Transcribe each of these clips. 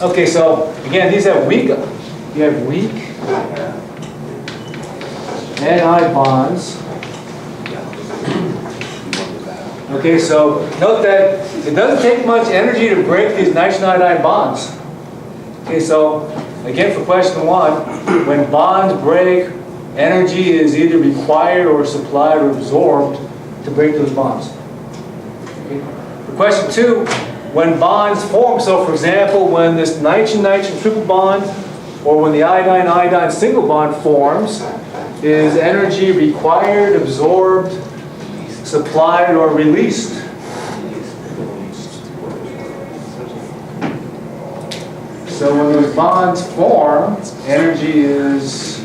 Okay, so again, these have weak. You have weak Ni bonds. Okay, so note that it doesn't take much energy to break these nitrogen iodine bonds. Okay, so again for question 1, when bonds break, energy is either required or supplied or absorbed to break those bonds. Okay. For question 2, when bonds form, so for example, when this nitrogen-nitrogen triple bond or when the iodine-iodine single bond forms, is energy required, absorbed, supplied, or released? So when those bonds form, energy is...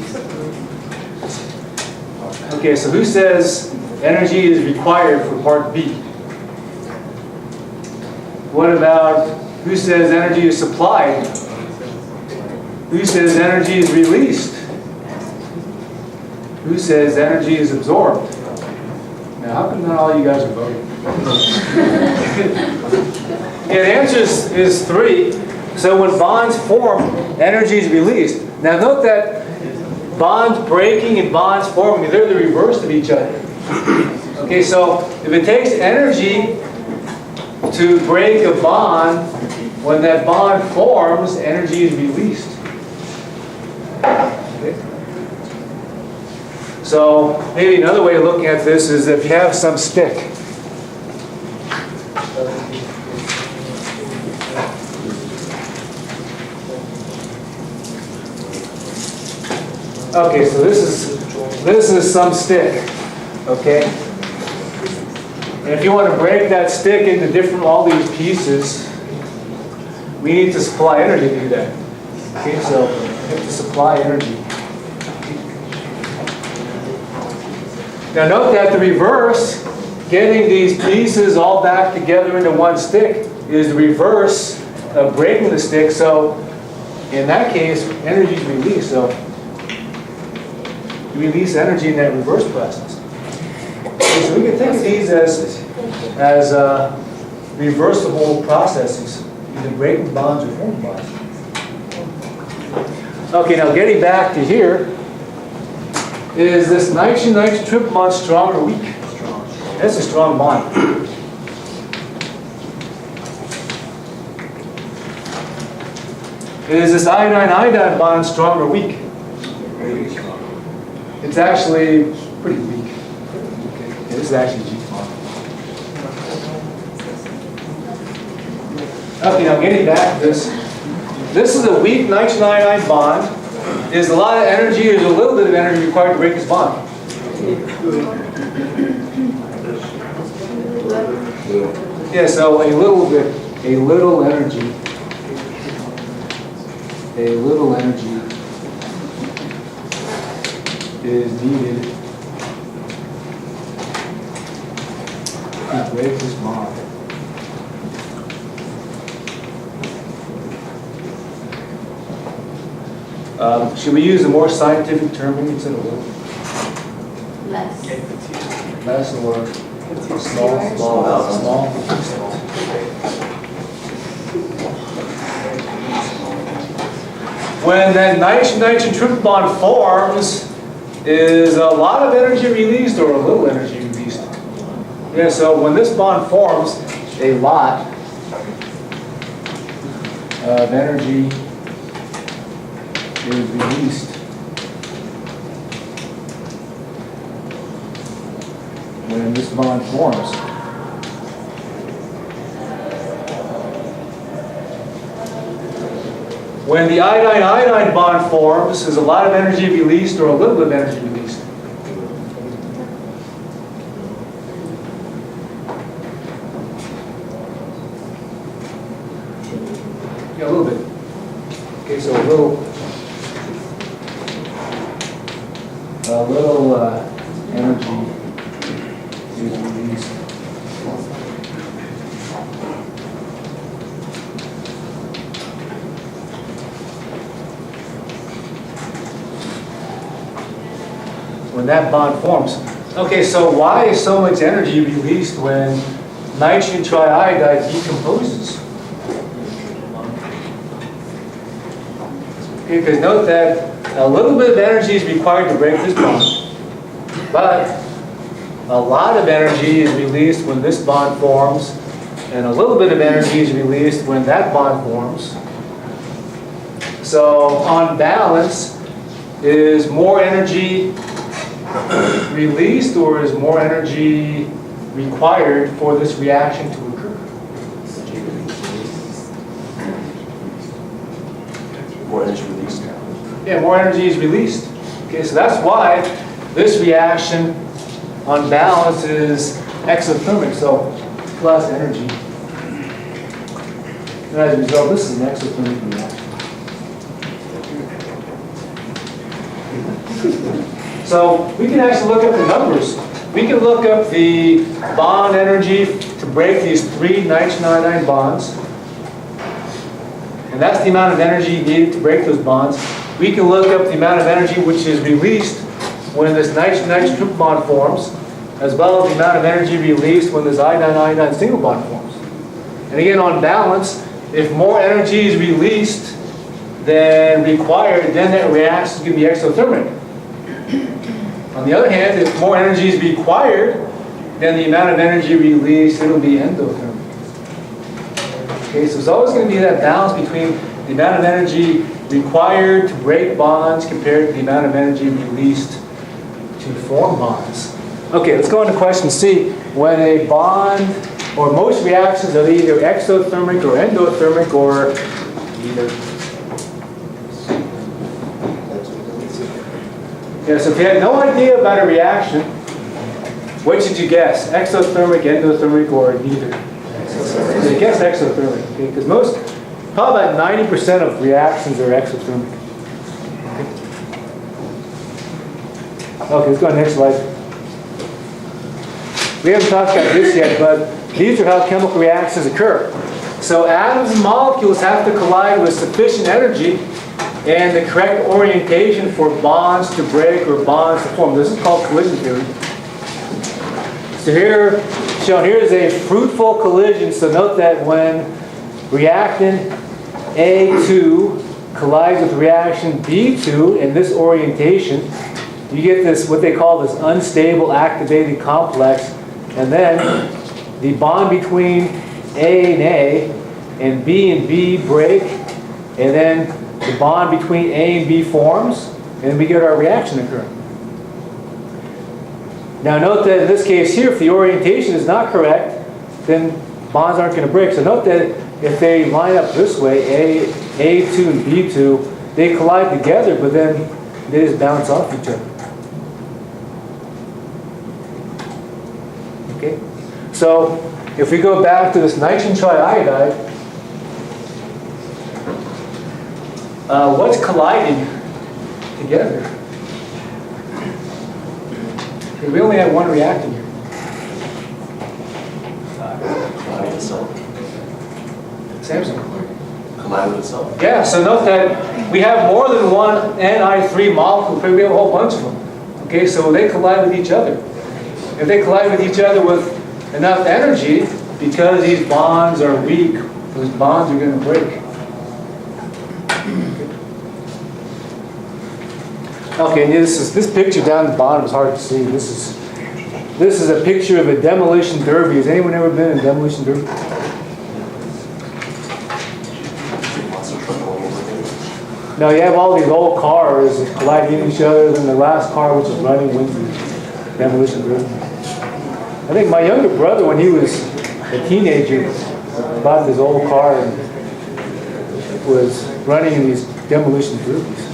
Okay, so who says energy is required for part B? What about who says energy is supplied? Who says energy is released? Who says energy is absorbed? Now, how come not all you guys are voting? Yeah, the answer is 3. So when bonds form, energy is released. Now note that bonds breaking and bonds forming, they're the reverse of each other. Okay, so if it takes energy to break a bond, when that bond forms, energy is released. Okay. So maybe another way of looking at this is if you have some stick. Okay, so this is some stick. Okay? And if you want to break that stick into all these pieces, we need to supply energy to do that. Okay, so we have to supply energy. Now note that the reverse, getting these pieces all back together into one stick, is the reverse of breaking the stick. So in that case, energy is released. So you release energy in that reverse process. Okay, so we can think of these as reversible processes, either breaking bonds or forming bonds. Okay, now getting back to here, is this nitrogen-nitrogen triple bond strong or weak? That's a strong bond. Is this iodine-iodine bond strong or weak? It's actually pretty weak. Okay, this is actually G bond. Okay, now getting back to this. This is a weak nitrogen-iodine bond. There's a lot of energy, there's a little bit of energy required to break this bond. Yeah, so a little energy is needed to break this bond. Should we use a more scientific term instead of little? Less. Less or small. When that nitrogen-nitrogen triple bond forms, is a lot of energy released or a little energy released? Yeah, so when this bond forms, a lot of energy is released when this bond forms. When the iodine-iodine bond forms, is a lot of energy released or a little bit of energy released? Yeah, a little bit. Okay, so a little energy is released. When that bond forms. Okay, so why is so much energy released when nitrogen triiodide decomposes? Because note that a little bit of energy is required to break this bond, but a lot of energy is released when this bond forms, and a little bit of energy is released when that bond forms. So on balance, is more energy released or is more energy required for this reaction to occur? More energy released. Yeah, more energy is released. Okay, so that's why this reaction on balance is exothermic, so plus energy. And as a result, this is an exothermic reaction. So we can actually look up the numbers. We can look up the bond energy to break these 3 nitrogen iodine bonds. And that's the amount of energy needed to break those bonds. We can look up the amount of energy which is released when this nitrogen-nitrogen triple bond forms, as well as the amount of energy released when this iodine-iodine single bond forms. And again, on balance, if more energy is released than required, then that reaction is going to be exothermic. On the other hand, if more energy is required than the amount of energy released, it'll be endothermic. Okay, so it's always going to be that balance between the amount of energy required to break bonds compared to the amount of energy released to form bonds. Okay, let's go on to question C. When a bond, or most reactions are either exothermic or endothermic or either. Yeah, so if you had no idea about a reaction, what should you guess? Exothermic, endothermic, or neither? So you guess exothermic, okay? Because probably about 90% of reactions are exothermic. Okay, let's go on the next slide. We haven't talked about this yet, but these are how chemical reactions occur. So atoms and molecules have to collide with sufficient energy and the correct orientation for bonds to break or bonds to form. This is called collision theory. So shown here is a fruitful collision. So note that when reactant A2 collides with reaction B2 in this orientation, you get this, what they call this unstable activated complex. And then the bond between A and B break, and then the bond between A and B forms, and we get our reaction occurring. Now note that in this case here, if the orientation is not correct, then bonds aren't going to break. So note that if they line up this way, A2 and B2, they collide together, but then they just bounce off each other. Okay? So if we go back to this nitrogen triiodide, what's colliding together? Okay, we only have one reactant here. Collide with itself. Samson. Collide with itself. Yeah, so note that we have more than one Ni3 molecule, we have a whole bunch of them. Okay, so they collide with each other. If they collide with each other with enough energy, because these bonds are weak, those bonds are going to break. Okay, and this picture down at the bottom is hard to see. This is a picture of a demolition derby. Has anyone ever been in a demolition derby? No, you have all these old cars colliding with each other, and the last car, which is running, wins the demolition derby. I think my younger brother, when he was a teenager, bought this old car and was running in these demolition derbies.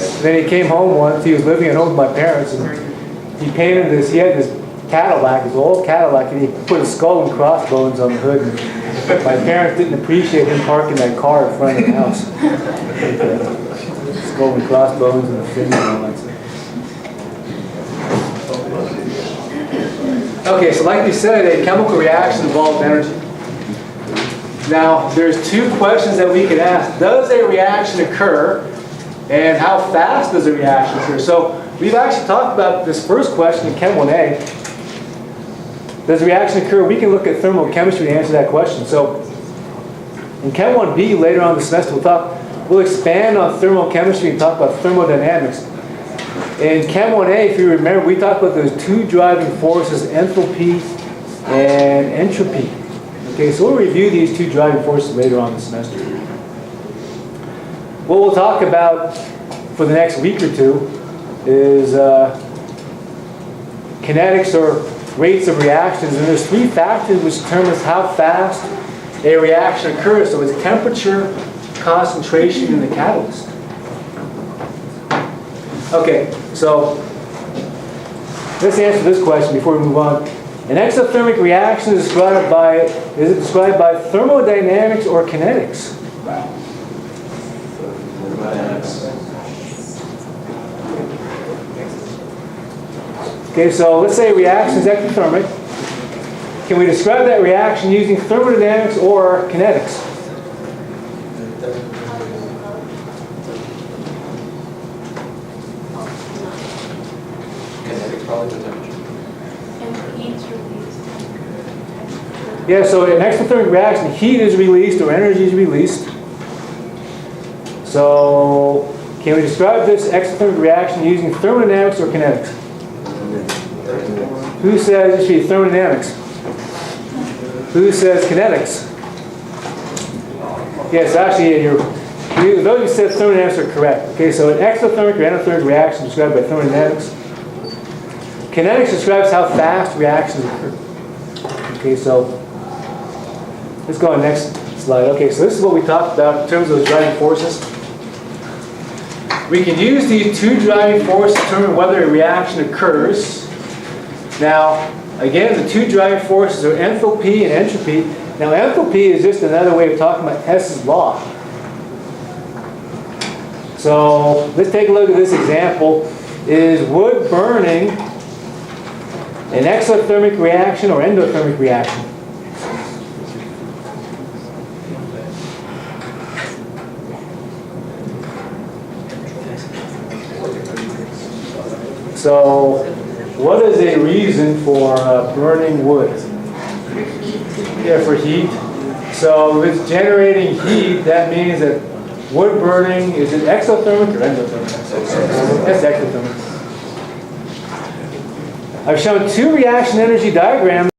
And then he came home once, he was living at home with my parents, and he painted this, he had this Cadillac, this old Cadillac, and he put a skull and crossbones on the hood. And my parents didn't appreciate him parking that car in front of the house. Skull and crossbones and the fins and all that stuff. Okay, so like we said, a chemical reaction involves energy. Now, there's two questions that we could ask. Does a reaction occur? And how fast does a reaction occur? So we've actually talked about this first question in Chem 1A. Does a reaction occur? We can look at thermal chemistry to answer that question. So in Chem 1B later on in the semester, we'll talk we'll expand on thermochemistry and talk about thermodynamics. In Chem 1A, if you remember, we talked about those two driving forces, enthalpy and entropy. Okay, so we'll review these two driving forces later on in the semester. What we'll talk about for the next week or two is kinetics or rates of reactions. And there's three factors which determines how fast a reaction occurs. So it's temperature, concentration, and the catalyst. Okay, so let's answer this question before we move on. An exothermic reaction is described by thermodynamics or kinetics? Okay, so let's say a reaction is exothermic. Can we describe that reaction using thermodynamics or kinetics? Kinetics probably the temperature. And heat released. Yeah, so in an exothermic reaction, heat is released or energy is released. So can we describe this exothermic reaction using thermodynamics or kinetics? Who says it should be thermodynamics? Who says kinetics? Yes, actually, those who said thermodynamics are correct. Okay, so an exothermic or endothermic reaction is described by thermodynamics. Kinetics describes how fast reactions occur. Okay, so let's go on the next slide. Okay, so this is what we talked about in terms of the driving forces. We can use these two driving forces to determine whether a reaction occurs. Now, again, the two driving forces are enthalpy and entropy. Now, enthalpy is just another way of talking about Hess's law. So, let's take a look at this example. Is wood burning an exothermic reaction or endothermic reaction? So, what is a reason for burning wood? Yeah, for heat. So if it's generating heat, that means that wood burning, is it exothermic or endothermic? That's exothermic. I've shown two reaction energy diagrams.